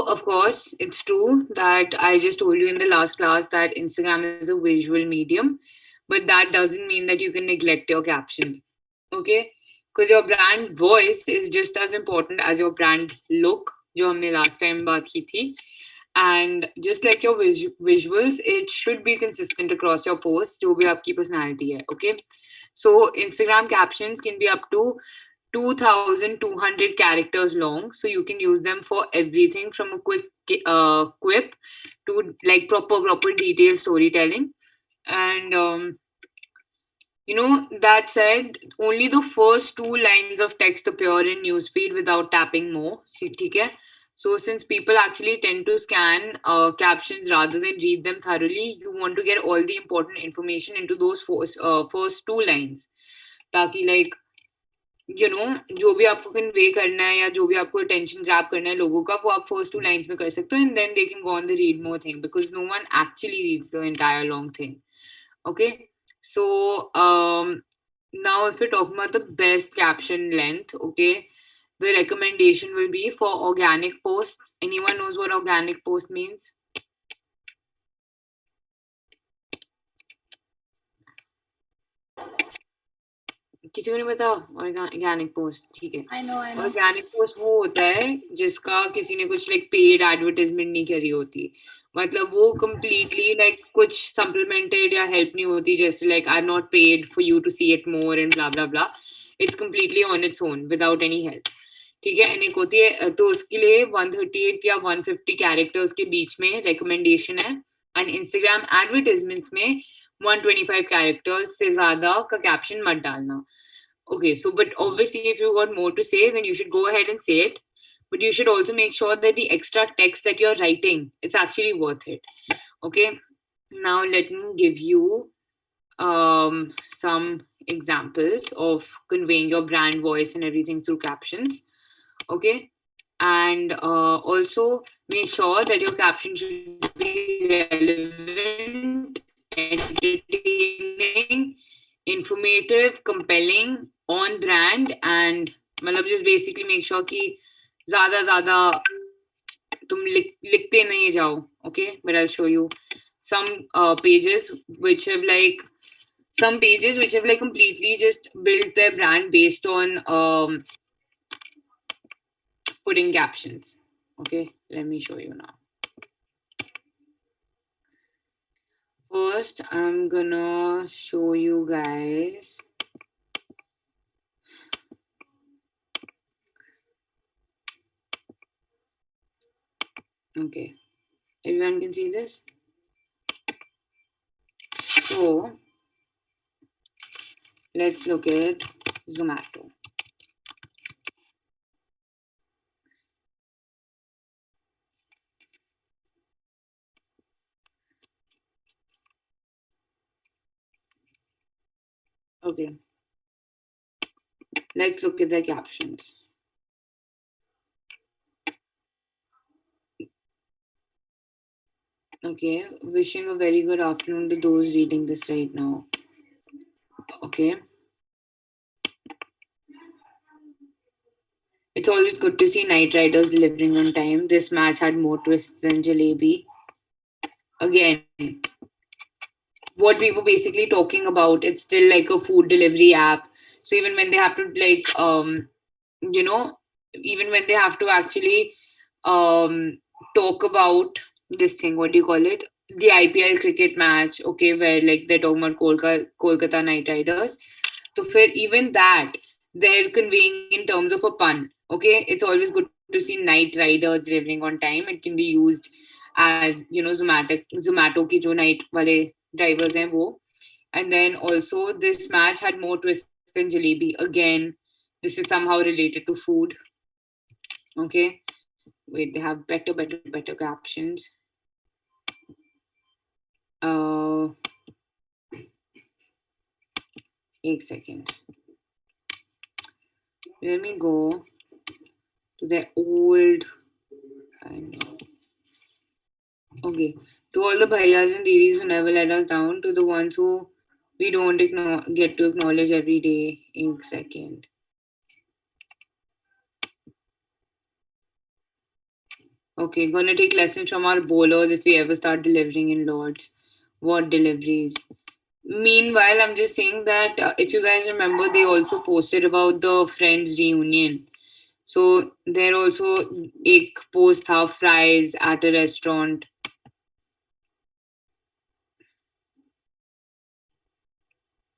of course, it's true that I just told you in the last class that Instagram is a visual medium, but that doesn't mean that you can neglect your captions. Okay? Because your brand voice is just as important as your brand look, जो हमने last time बात की थी. And just like your visuals, it should be consistent across your posts, जो भी आपकी personality है. Okay? So Instagram captions can be up to 2,200 characters long, so you can use them for everything from a quick quip to like proper detailed storytelling. And that said, only the first two lines of text appear in newsfeed without tapping more. ठीक है? So since people actually tend to scan captions rather than read them thoroughly, you want to get all the important information into those first two lines. ताकि like जो भी आपको convey करना है या जो भी आपको अटेंशन ग्रैब करना है लोगों का, वो आप फर्स्ट टू लाइंस में कर सकते हो, and then they can go on the read more thing because no one actually reads the entire long thing. Okay, so now if we're talking about the best caption length, okay, the recommendation will be for organic posts. Anyone knows what organic post means? किसी को नहीं पता organic post? ठीक है, organic post वो होता है जिसका किसी ने कुछ लाइक पेड एडवर्टाइजमेंट नहीं करी होती. मतलब वो कंप्लीटली लाइक कुछ सप्लीमेंटेड या हेल्प नहीं होती, जैसे like I am not paid for you to see it more and blah blah blah. It's completely on its own without any help. ठीक है, एंड एक होती है तो उसके लिए 138 या 150 कैरेक्टर्स के बीच में रिकमेंडेशन है, एंड इंस्टाग्राम एडवर्टाइजमेंट्स में 125 characters से ज़्यादा का caption मत डालना. Okay, so but obviously if you got more to say, then you should go ahead and say it. But you should also make sure that the extra text that you're writing, it's actually worth it. Okay, now let me give you some examples of conveying your brand voice and everything through captions. Okay, and also make sure that your caption should be relevant, entertaining, informative, compelling, on brand, and मतलब just basically make sure कि ज़्यादा तुम लिखते नहीं जाओ. Okay, but I'll show you some pages which have completely just built their brand based on putting captions. Okay, let me show you now. First, I'm gonna show you guys. Okay, everyone can see this? So, let's look at Zomato. Okay, let's look at the captions. Okay, wishing a very good afternoon to those reading this right now. Okay. It's always good to see Night Riders delivering on time. This match had more twists than Jalebi. Again, what we were basically talking about, it's still like a food delivery app. So even when they have to like, even when they have to actually talk about this thing, what do you call it? The IPL cricket match, okay, where like they're talking about Kolkata Knight Riders. So for even that, they're conveying in terms of a pun. Okay, it's always good to see Night Riders delivering on time. It can be used as Zomato ki jo night wale drivers hain wo. And then also this match had more twists than Jalebi. Again, this is somehow related to food. Okay, wait, they have better captions. एक second. Let me go to the old. I know. Okay, to all the bhaiyas and didis who never let us down, to the ones who we don't get to acknowledge every day. एक second. Okay, gonna take lessons from our bowlers if we ever start delivering in Lords. What deliveries? Meanwhile, I'm just saying that if you guys remember, they also posted about the Friends reunion. So there also एक post था fries at a restaurant.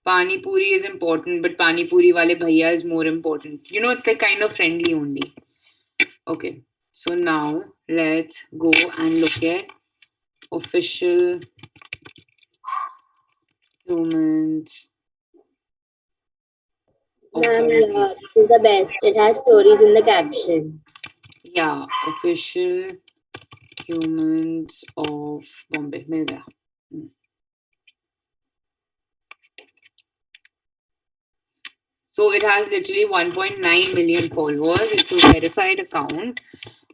Pani puri is important, but pani puri wale bhaiya is more important. You know, it's like kind of friendly only. Okay, so now let's go and look at official humans. Ma'am, yeah, this is the best. It has stories in the caption. Yeah, official humans of Bombay. मिल गया. So it has literally 1.9 million followers. It's a verified account.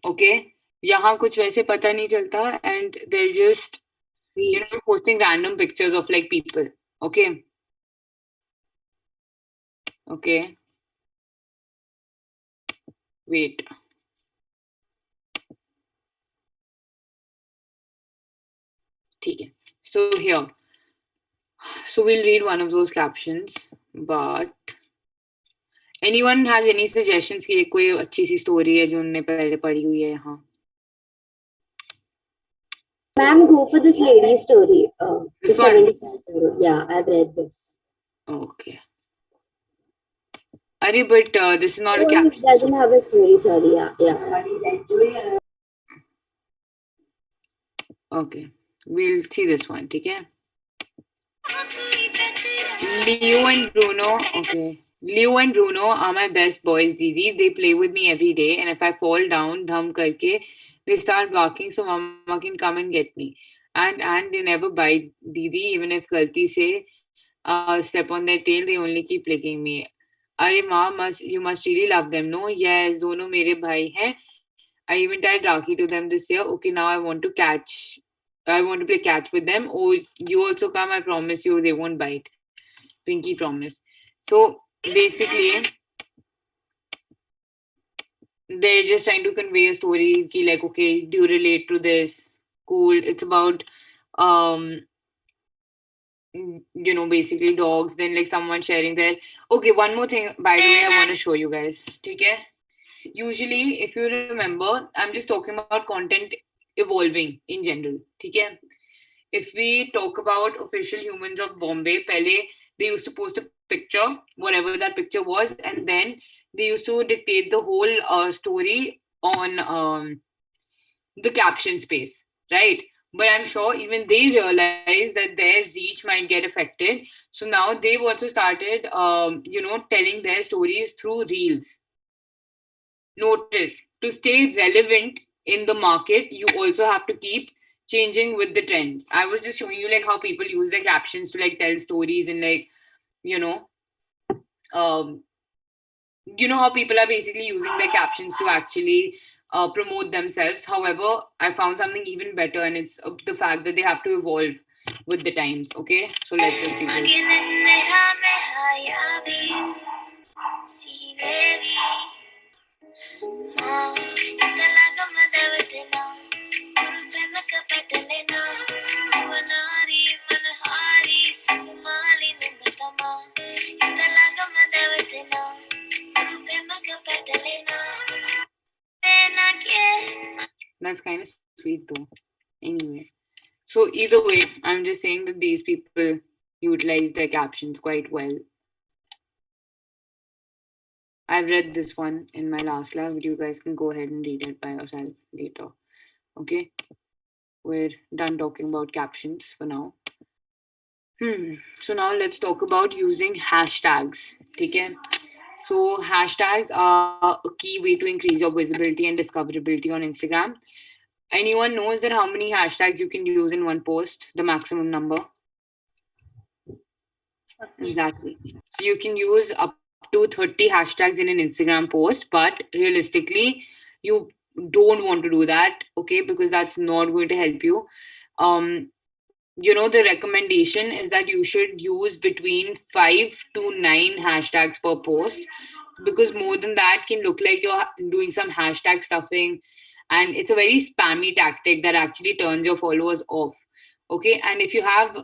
Okay. यहाँ कुछ वैसे पता नहीं चलता and they're just, you know, posting random pictures of like people. Okay. Okay. Wait. ठीक है. So here. So we'll read one of those captions. But anyone has any suggestions कि कोई अच्छी सी story है जो उनने पहले पढ़ी हुई है यहाँ? Ma'am, go for this lady story. The This one? 75 crore. Yeah, I've read this. Okay. Arey, but this is not a Oh, caption. it doesn't have a story. Sorry. Yeah, yeah. Okay. We'll see this one, okay? Leo and Bruno, okay. Leo and Bruno are my best boys, Didi. They play with me every day, and if I fall down, dham karke, they start barking so Mama can come and get me. And they never bite Didi, even if galti se step on their tail, they only keep licking me. Arey Ma, you must really love them, no? Yes, dono mere bhai hain. I even tied Rakhi to them this year. Okay, now I want to play catch with them. Oh, you also come. I promise you, they won't bite. Pinky promise. So basically, they're just trying to convey a story. Ki like, okay, do you relate to this? Cool. It's about, um, basically dogs. Then like someone sharing their. Okay, one more thing. By the way, I want to show you guys. Okay. Usually, if you remember, I'm just talking about content evolving in general. Okay. If we talk about official humans of Bombay, pehle they used to post a picture, whatever that picture was, and then they used to dictate the whole story on the caption space, right? But I'm sure even they realize that their reach might get affected. So now they've also started, telling their stories through reels. Notice, to stay relevant in the market, you also have to keep changing with the trends. I was just showing you like how people use their captions to like tell stories and like, you know, um, how people are basically using their captions to actually promote themselves. However, I found something even better, and it's the fact that they have to evolve with the times. Okay, so let's just see this. That's kind of sweet though. Anyway, so either way, I'm just saying that these people utilize their captions quite well. I've read this one in my last class, but you guys can go ahead and read it by yourself later. Okay, we're done talking about captions for now. So now let's talk about using hashtags. Okay. So hashtags are a key way to increase your visibility and discoverability on Instagram. Anyone knows that how many hashtags you can use in one post? The maximum number? Exactly. So you can use up to 30 hashtags in an Instagram post, but realistically, you don't want to do that, okay? Because that's not going to help you. The recommendation is that you should use between 5 to 9 hashtags per post, because more than that can look like you're doing some hashtag stuffing, and it's a very spammy tactic that actually turns your followers off. Okay, and if you have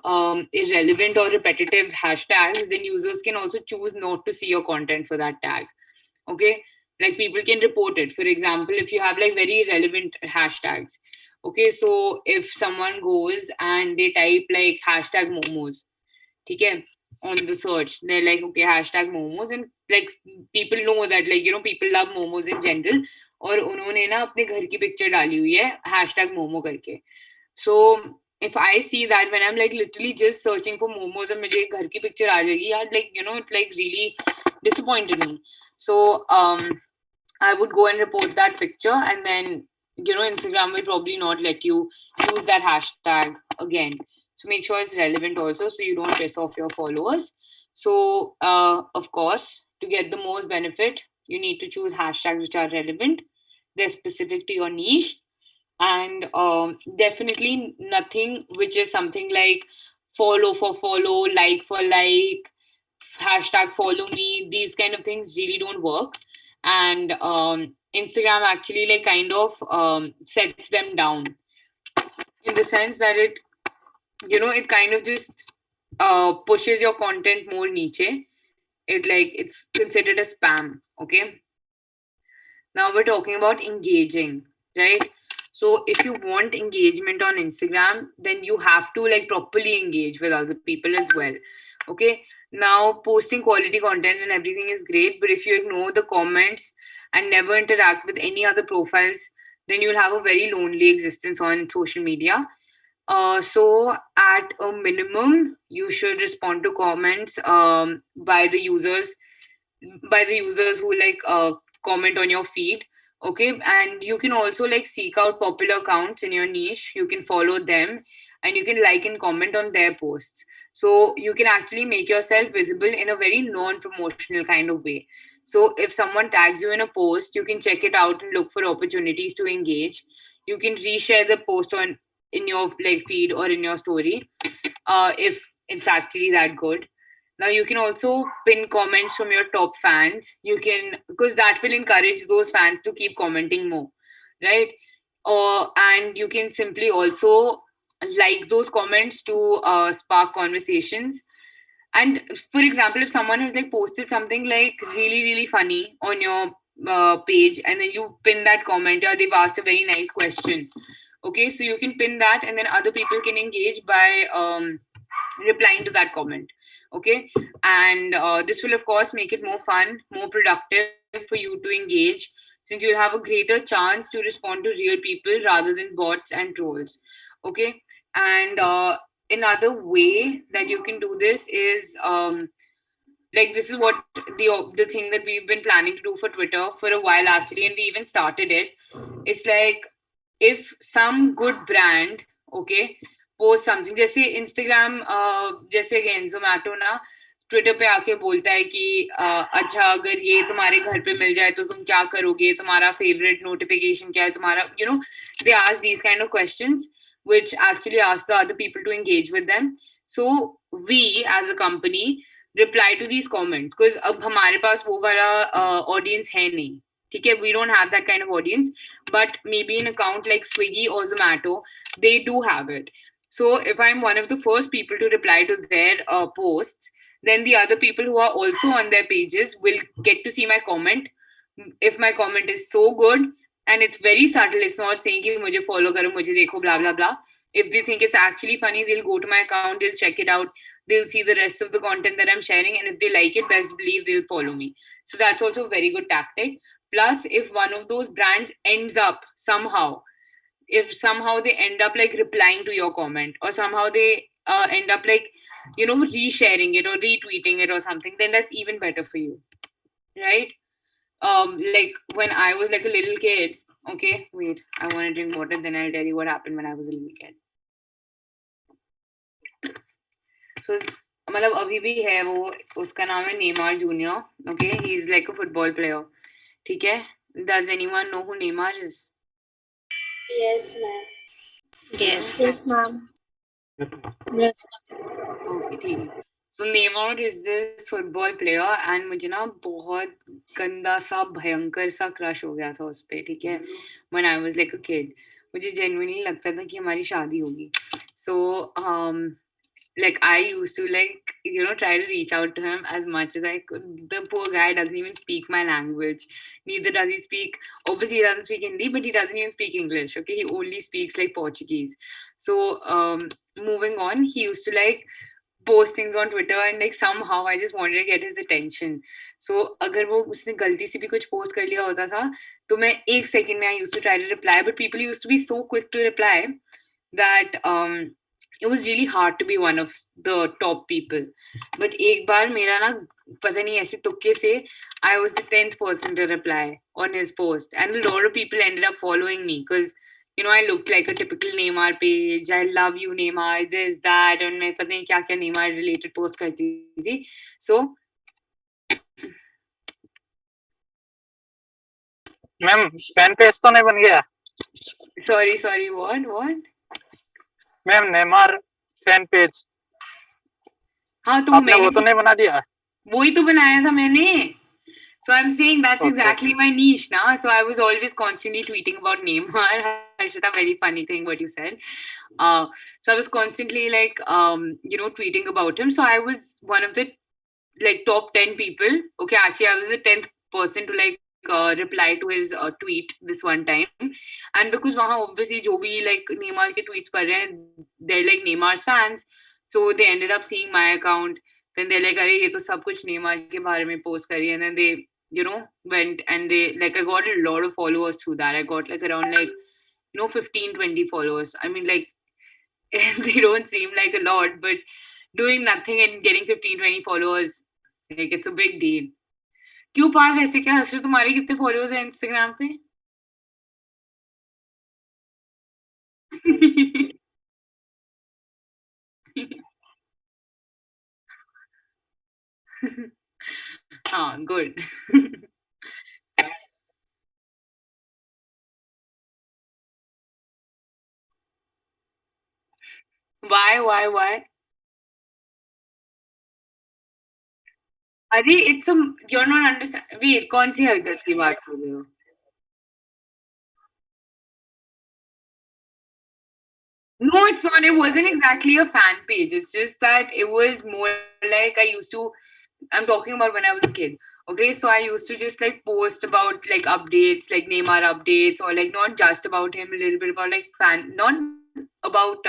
irrelevant or repetitive hashtags, then users can also choose not to see your content for that tag. Okay, like people can report it. For example, if you have like very relevant hashtags, okay, so if someone goes and they type like hashtag momos, okay, on the search, they're like, okay, hashtag momos, and like people know that, like, you know, people love momos in general, और उन्होंने ना अपने घर की picture डाली हुई है hashtag momo करके. So if I see that when I'm like literally just searching for momos and मुझे घर की पिक्चर आ जाएगी यार, like, you know, it like really disappointed me. So I would go and report that picture, and then, you know, Instagram will probably not let you use that hashtag again. So make sure it's relevant also, so you don't piss off your followers. So of course, to get the most benefit, you need to choose hashtags which are relevant, they're specific to your niche, and definitely nothing which is something like follow for follow, like for like, hashtag follow me. These kind of things really don't work, and Instagram actually like kind of sets them down, in the sense that it, you know, it kind of just pushes your content more niche. It like, it's considered a spam. Okay, now we're talking about engaging, right? So if you want engagement on Instagram, then you have to like properly engage with other people as well. Okay. Now posting quality content and everything is great, but if you ignore the comments and never interact with any other profiles, then you'll have a very lonely existence on social media. So at a minimum, you should respond to comments by the users who like comment on your feed. Okay, and you can also like seek out popular accounts in your niche, you can follow them, and you can like and comment on their posts. So you can actually make yourself visible in a very non-promotional kind of way. So if someone tags you in a post, you can check it out and look for opportunities to engage. You can reshare the post on in your like feed or in your story, if it's actually that good. Now you can also pin comments from your top fans. You can, because that will encourage those fans to keep commenting more, right? And you can simply also like those comments to spark conversations. And for example, if someone has like posted something like really really funny on your page, and then you pin that comment, or they've asked a very nice question, okay, so you can pin that, and then other people can engage by replying to that comment. Okay, and this will of course make it more fun, more productive for you to engage, since you'll have a greater chance to respond to real people rather than bots and trolls. Okay, and another way that you can do this is like, this is what the thing that we've been planning to do for Twitter for a while actually, and we even started it. It's like, if some good brand, okay, post something, जैसे Instagram, जैसे again Zomato ना Twitter पे आके बोलता है कि अच्छा, अगर ये तुम्हारे घर पे मिल जाए तो तुम क्या करोगे, तुम्हारा फेवरेट नोटिफिकेशन क्या है, तुम्हारा, you know, they ask these kind of questions which actually ask the other people to engage with them. So we as a company reply to these comments, because अब हमारे पास वो वाला audience है नहीं, ठीक है, we don't have that kind of audience, but maybe an account like Swiggy or Zomato, they do have it. So if I'm one of the first people to reply to their posts, then the other people who are also on their pages will get to see my comment. If my comment is so good and it's very subtle, it's not saying कि मुझे follow करो, मुझे देखो, blah blah blah. If they think it's actually funny, they'll go to my account, they'll check it out, they'll see the rest of the content that I'm sharing, and if they like it, best believe they'll follow me. So that's also a very good tactic. Plus, if one of those brands ends up somehow, if somehow they end up like replying to your comment, or somehow they end up like, you know, resharing it or retweeting it or something, then that's even better for you, right? Like when I was like a little kid, okay, wait, I want to drink water, then I'll tell you what happened when I was a little kid. So मतलब अभी भी है वो, उसका नाम है Neymar junior. Okay, he's like a football player. ठीक है? Does anyone know who Neymar is? Yes, ma'am. Yes, ma'am. Yes. Okay, ठीक है. So Neymar is this football player and मुझे ना बहुत गंदा सा भयंकर सा क्रश हो गया था उस पे, ठीक है? When I was like a kid, मुझे genuinely लगता था कि हमारी शादी होगी. So like I used to like try to reach out to him as much as I could. The poor guy doesn't even speak my language. Neither does he speak. Obviously, he doesn't speak Hindi, but he doesn't even speak English. Okay, he only speaks like Portuguese. So moving on, he used to like post things on Twitter and like somehow I just wanted to get his attention. So अगर वो उसने गलती से भी कुछ post कर लिया होता था तो मैं एक second में I used to try to reply, but people used to be so quick to reply that it was really hard to be one of the top people. But एक बार मेरा ना पता नहीं ऐसे तुक्के से I was the 10th person to reply on his post, and a lot of people ended up following me because I looked like a typical Neymar page. I love you, Neymar. This, that, and मैं पता नहीं क्या क्या Neymar related post करती थी. So, ma'am fan page तो नहीं बन गया? sorry, what? Ma'am Neymar fan page हाँ तो आपने वो तो नहीं बना दिया? वो ही तो बनाया था मैंने. So I'm saying that's exactly my niche now. So I was always constantly tweeting about Neymar. Harshita, very funny thing what you said. So I was constantly like, tweeting about him. So I was one of the like top 10 people. Okay, actually I was the 10th person to like reply to his tweet this one time. And because वहाँ obviously जो भी like Neymar के tweets पढ़ रहे हैं, they're like Neymar's fans. So they ended up seeing my account. Then they're like, अरे ये तो सब कुछ नेमार के बारे में post करी. And then they went and they like I got a lot of followers through that. I got like around like 15-20 followers. I mean like they don't seem like a lot, but doing nothing and getting 15-20 followers, like it's a big deal. क्यों पास ऐसे क्या हर्षित, तुम्हारे कितने followers हैं Instagram पे? हाँ, good. Why? अरे it's a you're not understand. Wait, कौन सी हरकत की बात कर रहे हो? No, it's not. It wasn't exactly a fan page. It's just that it was more like I'm talking about when I was a kid. Okay, so I used to just like post about like updates, like Neymar updates, or like not just about him, a little bit about like not about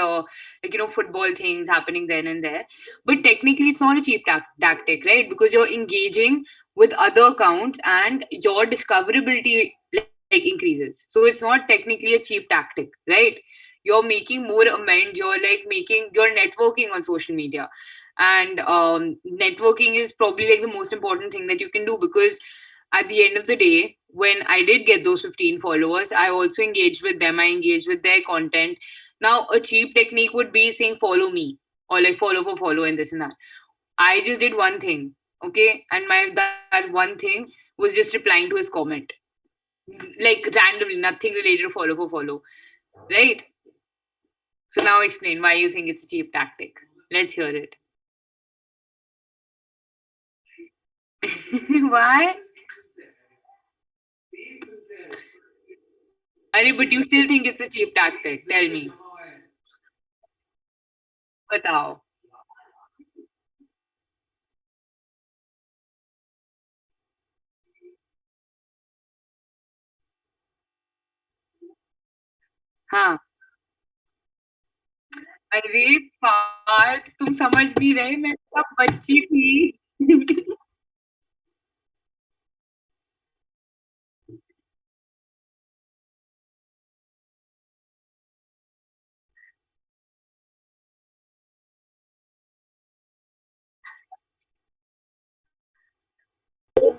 football things happening then and there. But technically, it's not a cheap tactic, right? Because you're engaging with other accounts and your discoverability like increases. So it's not technically a cheap tactic, right? You're making more amends. You're networking on social media, and networking is probably like the most important thing that you can do, because at the end of the day, when I did get those 15 followers, I also engaged with them. I engaged with their content. Now a cheap technique would be saying follow me, or like follow for follow and this and that. I just did one thing, okay, and that one thing was just replying to his comment, like randomly, nothing related to follow for follow, right? So now explain why you think it's a cheap tactic. Let's hear it. Why? But you still think it's a cheap tactic? Tell me. बताओ. हाँ. अरे पार्थ, तुम समझ नहीं रहे, मैं तब बच्ची थी.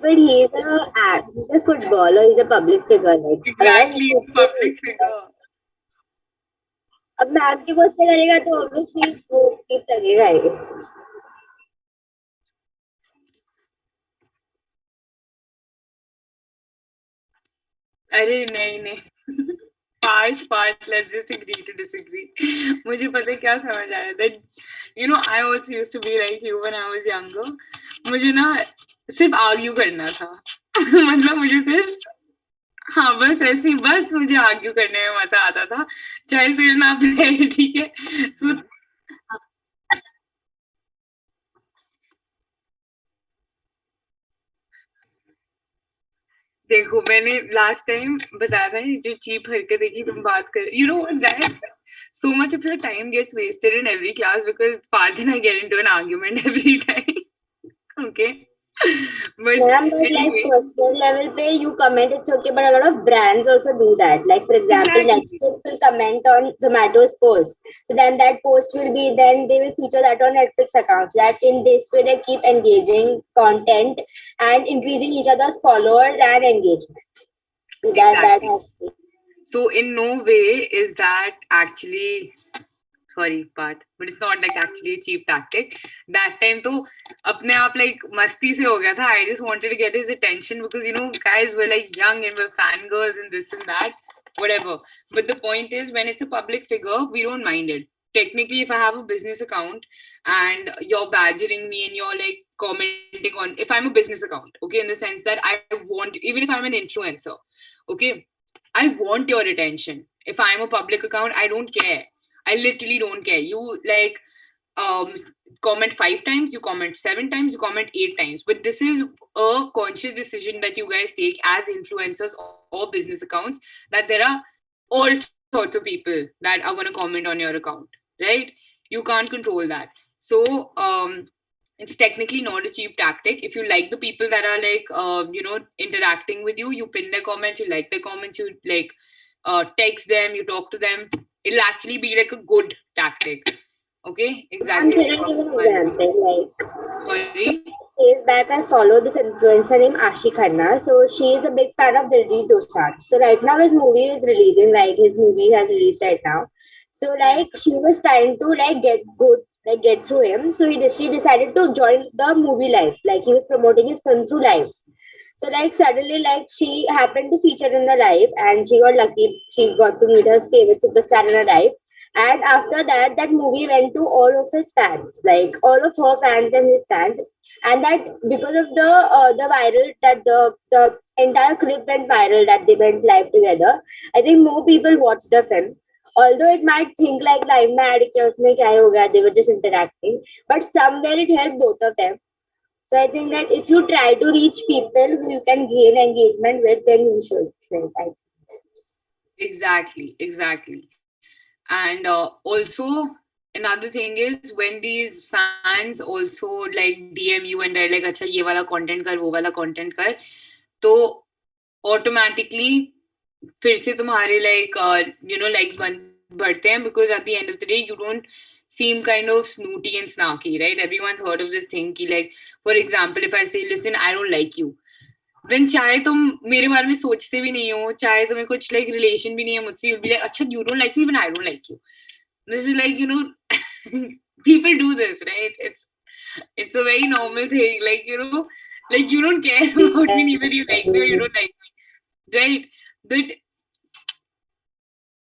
But he's a footballer, he's a public figure. Like, Exactly, public figure. अब मैम की पोस्ट पे करेगा तो ऑब्वियसली वो ठीक लगेगा ही. अरे नहीं. part, let's just agree to disagree. मुझे पता है क्या समझ आया that I also used to be like you when I was younger. मुझे ना सिर्फ आर्ग्यू करना था. मतलब मुझे सिर्फ हाँ बस ऐसे ही बस मुझे आर्ग्यू करने में मजा आता था, चाहे सिर ना पे. ठीक है. So देखो मैंने लास्ट टाइम बताया था जो चीप हरकत देखी तुम बात कर what guys, so much of your time gets wasted in every class because Parth and I get into an argument every time. Okay. But Ma'am, but like anyway, personal level pay, you comment, it's okay, but a lot of brands also do that. Like for example, exactly. Netflix will comment on Zomato's post. So then that post will be, then they will feature that on Netflix accounts. That in this way they keep engaging content and increasing each other's followers and engagement. So that Exactly. has to be. So in no way is that actually, sorry Parth, but it's not like actually a cheap tactic. That time to apne aap like masti se ho gaya tha. I just wanted to get his attention because guys were like young and we're fangirls and this and that, whatever. But the point is, when it's a public figure, we don't mind it. Technically, if I have a business account and you're badgering me and you're like commenting on, if I'm a business account, okay, in the sense that I want, even if I'm an influencer, okay, I want your attention. If I'm a public account, I don't care. I literally don't care. You like um comment 5 times, you comment 7 times, you comment 8 times. But this is a conscious decision that you guys take as influencers or business accounts, that there are all sorts of people that are going to comment on your account, right? You can't control that. So it's technically not a cheap tactic. If you like the people that are like interacting with you, you pin their comments, you like their comments, you like text them, you talk to them, it'll actually be like a good tactic. Okay, I'm exactly. gonna give an example. Like Sorry. days back, I follow this influencer named Ashi Khanna. So she is a big fan of Diljit Dosanjh. So right now his movie is releasing. Like his movie has released right now. So like she was trying to like get through him. So she decided to join the movie lives. Like he was promoting his film through lives. So like suddenly like she happened to feature in the live and she got lucky. She got to meet her favorite superstar in a live. And after that, that movie went to all of his fans, like all of her fans and his fans, and that because of the viral that the entire clip went viral that they went live together. I think more people watched the film. Although it might think like live में add किया उसमें क्या होगा, they were just interacting, but somewhere it helped both of them. So I think that if you try to reach people who you can gain engagement with, then you should. Like, I think. Exactly. And also another thing is when these fans also like DM you and they're like acha ye wala content kar, wo wala content kar, तो automatically फिर से तुम्हारे like likes बढ़ते हैं, because at the end of the day you don't seem kind of snooty and snarky, right? Everyone's heard of this thing ki like, for example, if I say listen I don't like you, then चाहे तुम मेरे बारे में सोचते भी नहीं हो, चाहे तुम्हें कुछ like relation भी नहीं है मुझसे, you'll be like अच्छा you don't like me when I don't like you. This is like people do this, right? It's a very normal thing, like like you don't care about me neither you like me or you don't like me, right? But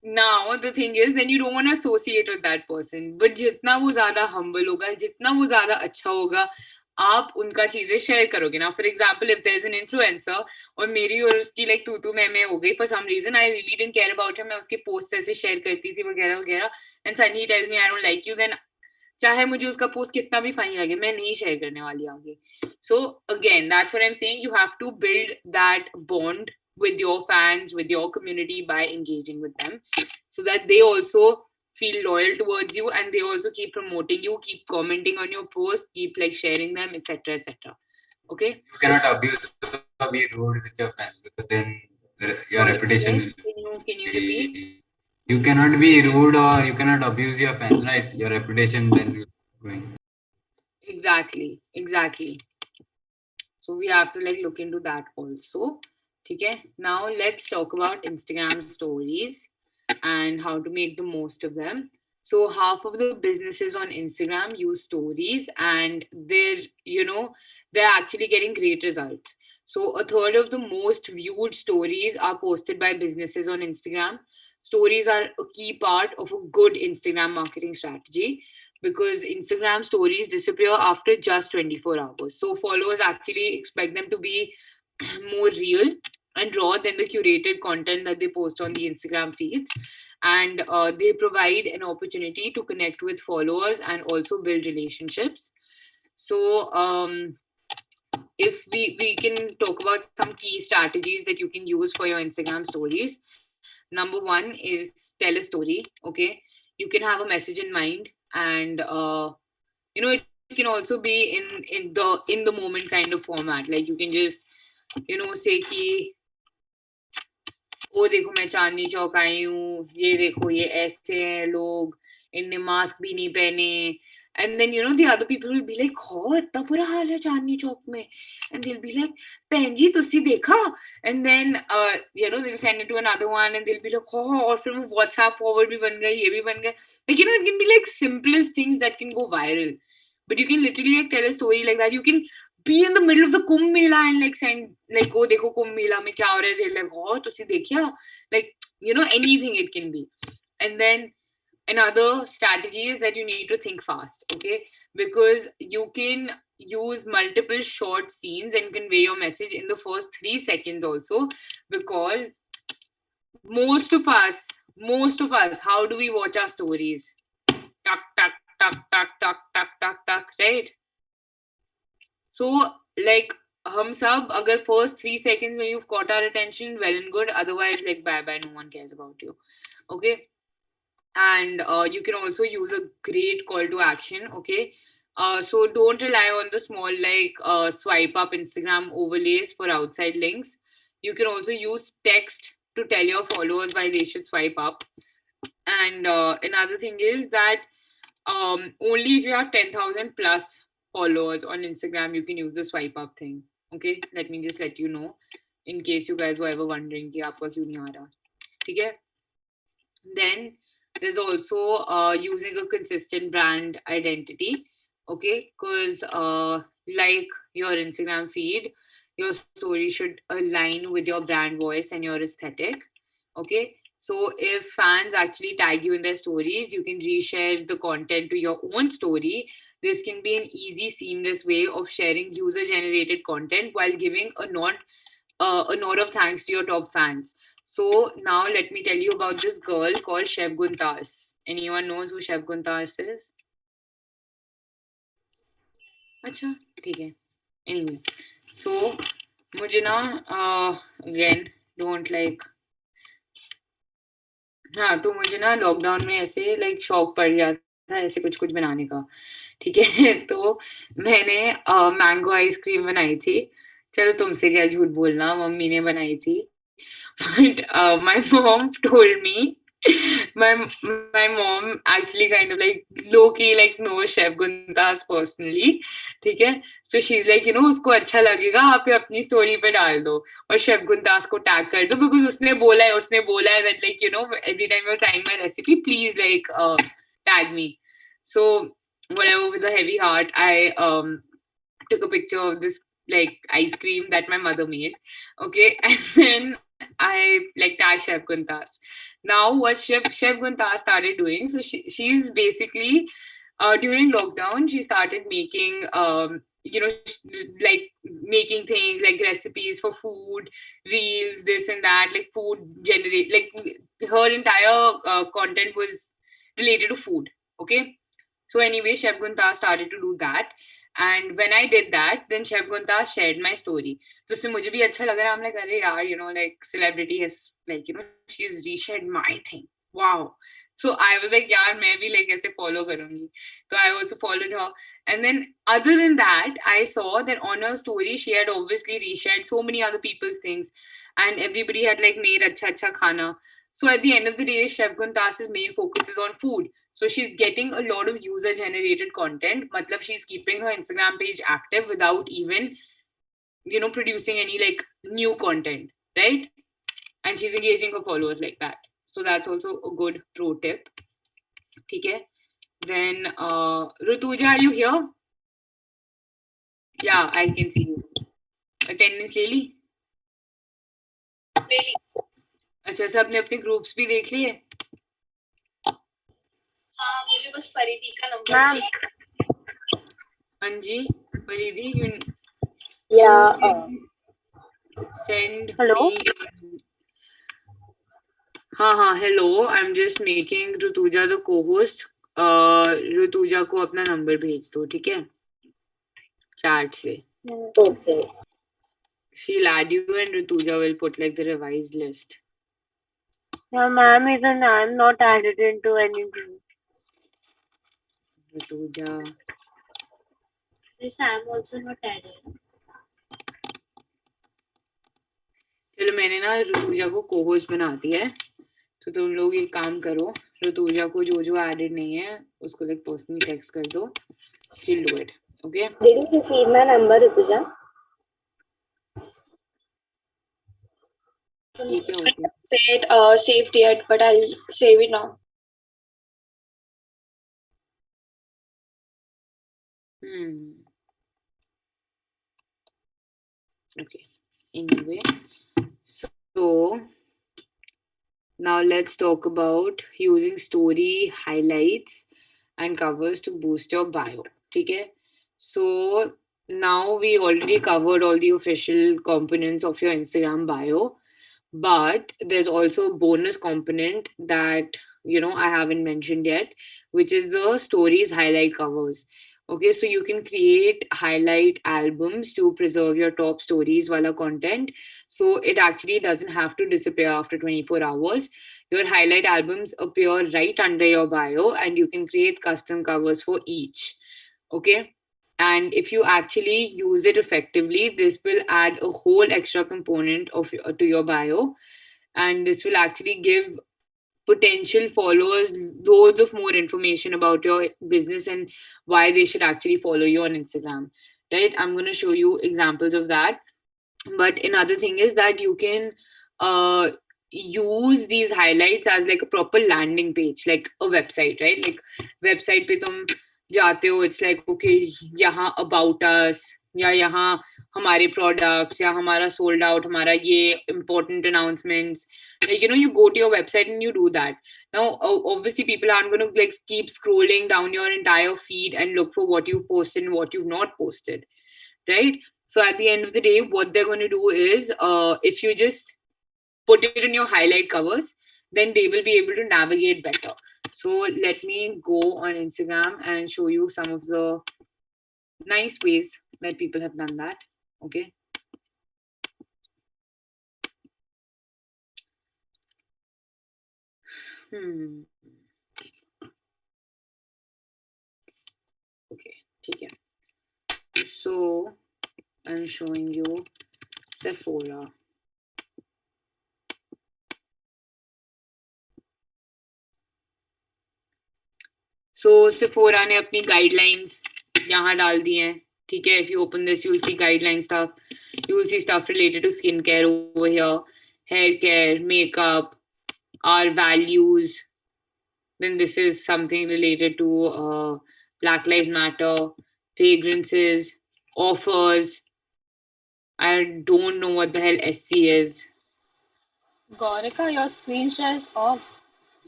now the thing is then you don't want to associate with that person, but जितना वो ज़्यादा humble होगा, जितना वो ज़्यादा अच्छा होगा, आप उनका चीजें शेयर करोगे ना. For example if there is an influencer और मेरी और उसकी लाइक तू मैं हो गई for some reason, I really didn't care about him, मैं उसके पोस्ट ऐसे शेयर करती थी वगैरह वगैरह, and suddenly tell me I don't like you, then चाहे मुझे उसका पोस्ट कितना भी फनी लगे मैं नहीं शेयर करने वाली आगे. So again that's what I am saying, you have to build that bond with your fans, with your community, by engaging with them so that they also feel loyal towards you and they also keep promoting you, keep commenting on your posts, keep like sharing them, etc. Okay, you cannot abuse or be rude with your fans because then your reputation will can you repeat? You cannot be rude or you cannot abuse your fans, right? Your reputation then will going. Exactly. So we have to like look into that also. Okay, now let's talk about Instagram stories and how to make the most of them. So half of the businesses on Instagram use stories and they're actually getting great results. So a third of the most viewed stories are posted by businesses on Instagram. stories are a key part of a good Instagram marketing strategy, because Instagram stories disappear after just 24 hours. So followers actually expect them to be more real and raw than the curated content that they post on the Instagram feeds. And they provide an opportunity to connect with followers and also build relationships. So if we can talk about some key strategies that you can use for your Instagram stories. Number one is tell a story. Okay, you can have a message in mind, and it can also be in the moment kind of format. Like you can just say कि ओ देखो मैं चांदनी चौक आई हूँ, ये देखो ये ऐसे हैं लोग, इनने मास्क भी नहीं पहने. And then, the other people will be like, oh, इतना बुरा हाल है चांदनी चौक में. And they'll be like, बहन जी तुसी देखा? And then, they'll send it to another one and they'll be like, oh, और फिर वो WhatsApp forward भी बन गए, ये भी बन गए. Like, it can be like simplest things that can go viral. But you can literally like tell a story like that. You can be in the middle of the Kumbh Mela and like send like, oh, dekho Kumbh Mela mein kya ho raha hai? They're like, oh, tusi dekhiya? Like, anything it can be. And then another strategy is that you need to think fast, okay? Because you can use multiple short scenes and convey your message in the first 3 seconds also, because most of us, how do we watch our stories? Tuck, tuck, tuck, tuck, tuck, tuck, tuck, tuck, right? So, like, hum sab, agar first 3 seconds when you've caught our attention, well and good. Otherwise, like, bye-bye, no one cares about you. Okay? And you can also use a great call to action, okay? So don't rely on the small, like, swipe up Instagram overlays for outside links. You can also use text to tell your followers why they should swipe up. And another thing is that only if you have 10,000 plus followers on Instagram, you can use the swipe up thing. Okay, let me just let you know in case you guys were ever wondering कि आपका क्यों नहीं आ रहा. ठीक है? Then there's also using a consistent brand identity. Okay, because like your Instagram feed, your story should align with your brand voice and your aesthetic. Okay, so if fans actually tag you in their stories, you can reshare the content to your own story. This can be an easy, seamless way of sharing user-generated content while giving a nod of thanks to your top fans. So now let me tell you about this girl called Chef Guntas. Anyone knows who Chef Guntas is? अच्छा ठीक है. Anyway, so मुझे ना again don't like. हाँ, तो मुझे ना lockdown में ऐसे लाइक शौक पड़ गया था ऐसे कुछ कुछ बनाने का. ठीक है, तो मैंने मैंगो आइसक्रीम बनाई थी. चलो तुमसे क्या झूठ बोलना, मम्मी ने बनाई थी. But my mom told me, my mom actually kind of like low-key like knows Chef Guntas personally. ठीक है, so she's like, उसको अच्छा लगेगा आप अपनी स्टोरी पे डाल दो और Chef Guntas को टैग कर दो, because उसने बोला है that like every time you're trying my recipe, please like tag me. So whatever, with a heavy heart, I took a picture of this like ice cream that my mother made. Okay, and then I like tagged Chef Guntas. Now what Chef Guntas started doing, so she's basically during lockdown she started making like making things like recipes for food, reels, this and that, like food generate, like her entire content was related to food. Okay, so anyway, Chef Guntas started to do that. And when I did that, then Chef Guntas shared my story. So उससे मुझे भी अच्छा लगा. I'm like, अरे यार, like celebrity has like, she's reshared my thing. Wow. So I was like, यार मैं भी like ऐसे follow करूँगी. So I also followed her. And then other than that, I saw that on her story, she had obviously reshared so many other people's things. And everybody had like made अच्छा khana. So at the end of the day, Chef Guntas's main focus is on food. So she's getting a lot of user-generated content. Matlab, she's keeping her Instagram page active without even, producing any like new content, right? And she's engaging her followers like that. So that's also a good pro tip. Okay. Then, Rutuja, are you here? Yeah, I can see you. Attendance, Lily? अच्छा, सबने अपने groups भी देख लिए? हाँ, मुझे बस परिधि का नंबर हाँ जी, परिधि, you Yeah. send Hello? me. हाँ, hello, I'm just making Rutuja the co-host. Rutuja को अपना नंबर भेज दो, ठीक है, चैट से. Okay. She'll add you and Rutuja will put like the revised list. Yeah, ma'am, even I'm not added into any group. Rutuja. Yes, I am also not added. चलो, मैंने ना ऋतुजा को co-host बना दिया है, तो तुम लोग एक काम करो, ऋतुजा को जो एडेड नहीं है उसको like personally text कर दो. She'll do it. Okay? Did you receive my number, Rutuja? ये क्या हो गया? Say it saved yet, but I'll save it now. Okay. Anyway, so now let's talk about using story highlights and covers to boost your bio. Okay? So now we already covered all the official components of your Instagram bio, but there's also a bonus component that I haven't mentioned yet, which is the stories highlight covers. Okay, so you can create highlight albums to preserve your top stories wala content, so it actually doesn't have to disappear after 24 hours. Your highlight albums appear right under your bio, and you can create custom covers for each. Okay, and if you actually use it effectively, this will add a whole extra component to your bio, and this will actually give potential followers loads of more information about your business and why they should actually follow you on Instagram. Right, I'm going to show you examples of that. But another thing is that you can use these highlights as like a proper landing page, like a website, right? Like website पे तुम जाते हो, it's like okay, यहाँ about us, या यहाँ हमारे products, या हमारा sold out, हमारा ये important announcements. Like, you go to your website and you do that. Now, obviously, people aren't going to like keep scrolling down your entire feed and look for what you've posted and what you've not posted, right? So at the end of the day, what they're going to do is, if you just put it in your highlight covers, then they will be able to navigate better. So let me go on Instagram and show you some of the nice ways that people have done that. Okay. Okay, okay. So I'm showing you Sephora. So Sephora ने अपनी guidelines यहाँ डाल दी हैं, ठीक है? If you open this, you'll see guideline stuff. You will see stuff related to skincare over here, hair care, makeup, our values. Then this is something related to Black Lives Matter, fragrances, offers. I don't know what the hell SC is. Gaurika, your screen share is off.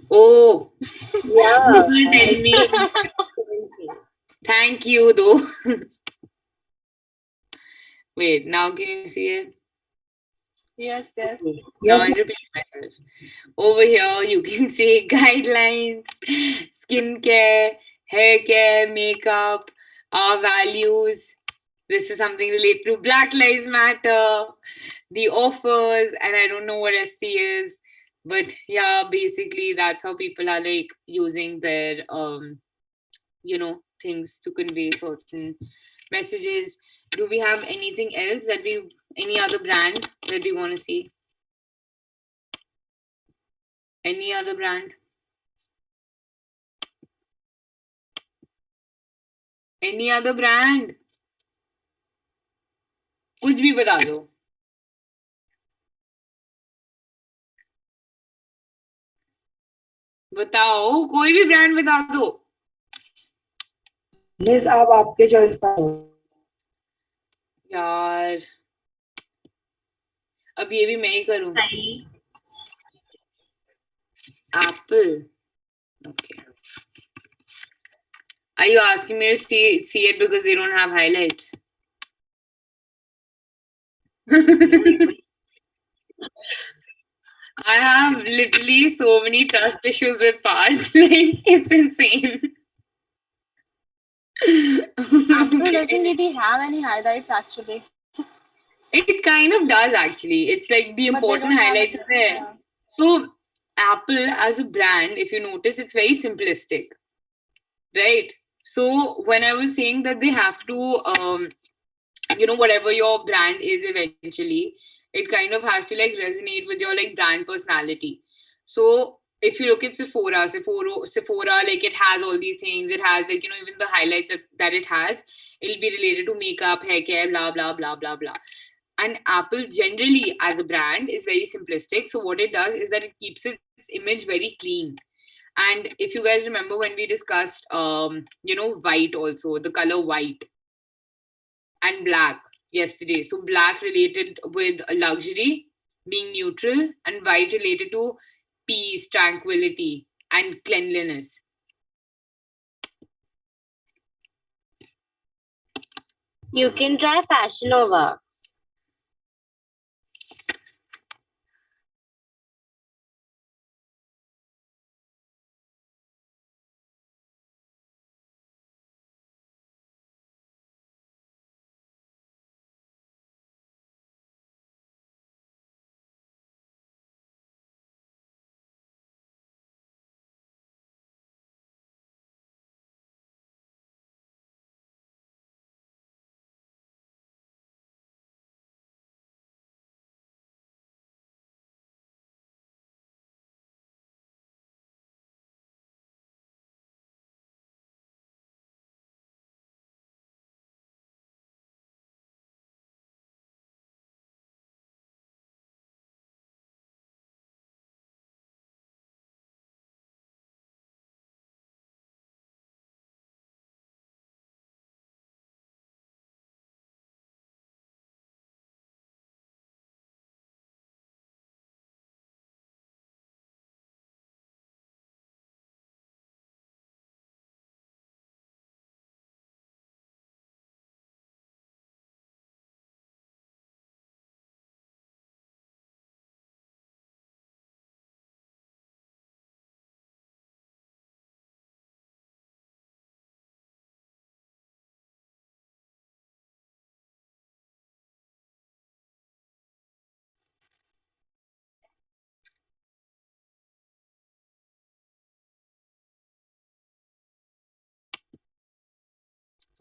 Oh, Yeah. you tell me. Thank you, though. Wait, now can you see it? Yes, yes. Now I repeat myself. Over here, you can see guidelines, skincare, hair care, makeup, our values. This is something related to Black Lives Matter, the offers, and I don't know what SC is. But yeah, basically that's how people are like using their things to convey certain messages. Do we have anything else any other brand that we want to see? Any other brand? Any other brand? कुछ भी बता दो. बताओ, कोई भी brand बता दो. Please आप आपके चॉइस का यार, अब ये भी मैं ही करूं. Apple. Okay. Are you asking me to see it because they don't have highlights? I have literally so many trust issues with parts. Like, it's insane. Apple doesn't really have any highlights actually. It kind of does actually. It's like the But they important don't have highlights it. are there. Yeah. So Apple as a brand, if you notice, it's very simplistic, right? So when I was saying that they have to, whatever your brand is eventually, it kind of has to like resonate with your like brand personality. So if you look at Sephora, like it has all these things. It has like, even the highlights that it has, it'll be related to makeup, hair care, blah, blah, blah, blah, blah. And Apple generally as a brand is very simplistic. So what it does is that it keeps its image very clean. And if you guys remember when we discussed, white also, the color white and black yesterday. So black related with luxury, being neutral, and white related to peace, tranquility, and cleanliness. You can try Fashion Nova.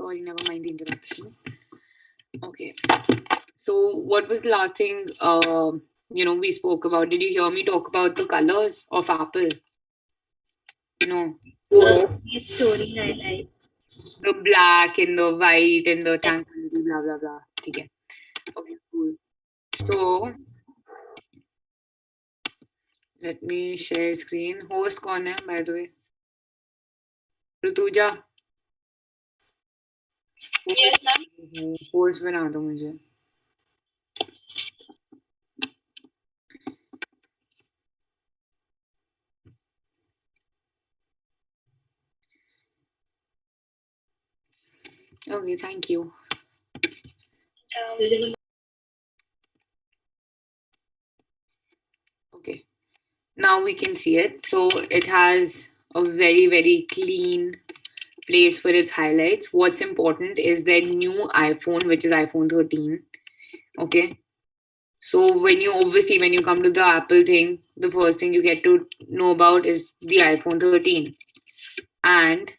Sorry, never mind the interruption. Okay. So what was the last thing we spoke about? Did you hear me talk about the colors of Apple? No. Yes. Story highlights. The black and the white and the tranquility, blah blah blah. Okay. Okay, cool. So let me share screen. Host कौन है by the way? Rutuja. Yes, ma'am. Host बना दो मुझे. Okay, thank you. Okay, now we can see it. So it has a very, very clean place for its highlights. What's important is their new iPhone, which is iPhone 13. Okay. So when you come to the Apple thing, the first thing you get to know about is the iPhone 13. And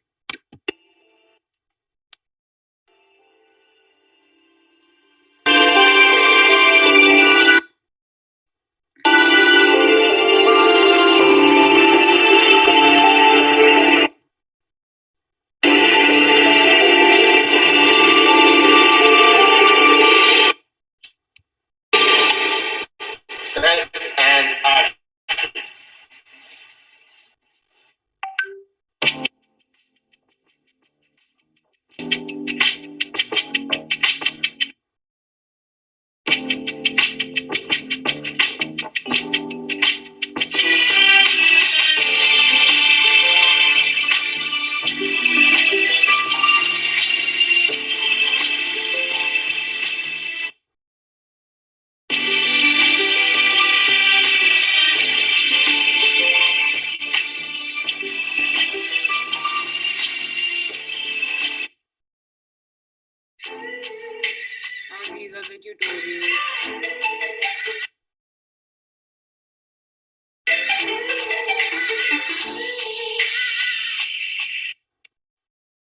are the tutorials?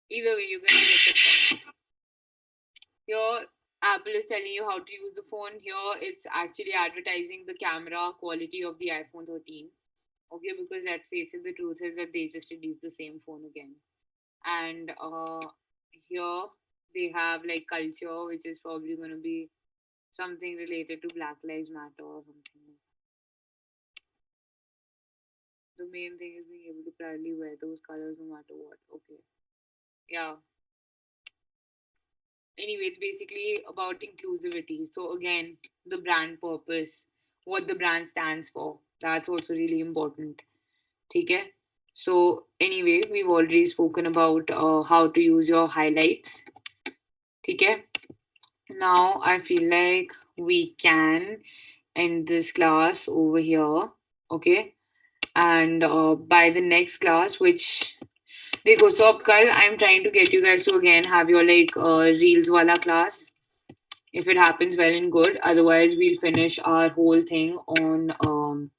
Either way, you guys get the point. Here, Apple is telling you how to use the phone. Here, it's actually advertising the camera quality of the iPhone 13. Okay, because let's face it, the truth is that they just released the same phone again. And here, they have like culture, which is probably going to be something related to Black Lives Matter or something. The main thing is being able to proudly wear those colors no matter what. Okay. Yeah. Anyway, it's basically about inclusivity. So again, the brand purpose, what the brand stands for, that's also really important. Okay. So anyway, we've already spoken about how to use your highlights. Okay. Now I feel like we can end this class over here. Okay. And by the next class, which देखो so अब कल I'm trying to get you guys to again have your like reels wala class. If it happens, well and good. Otherwise, we'll finish our whole thing on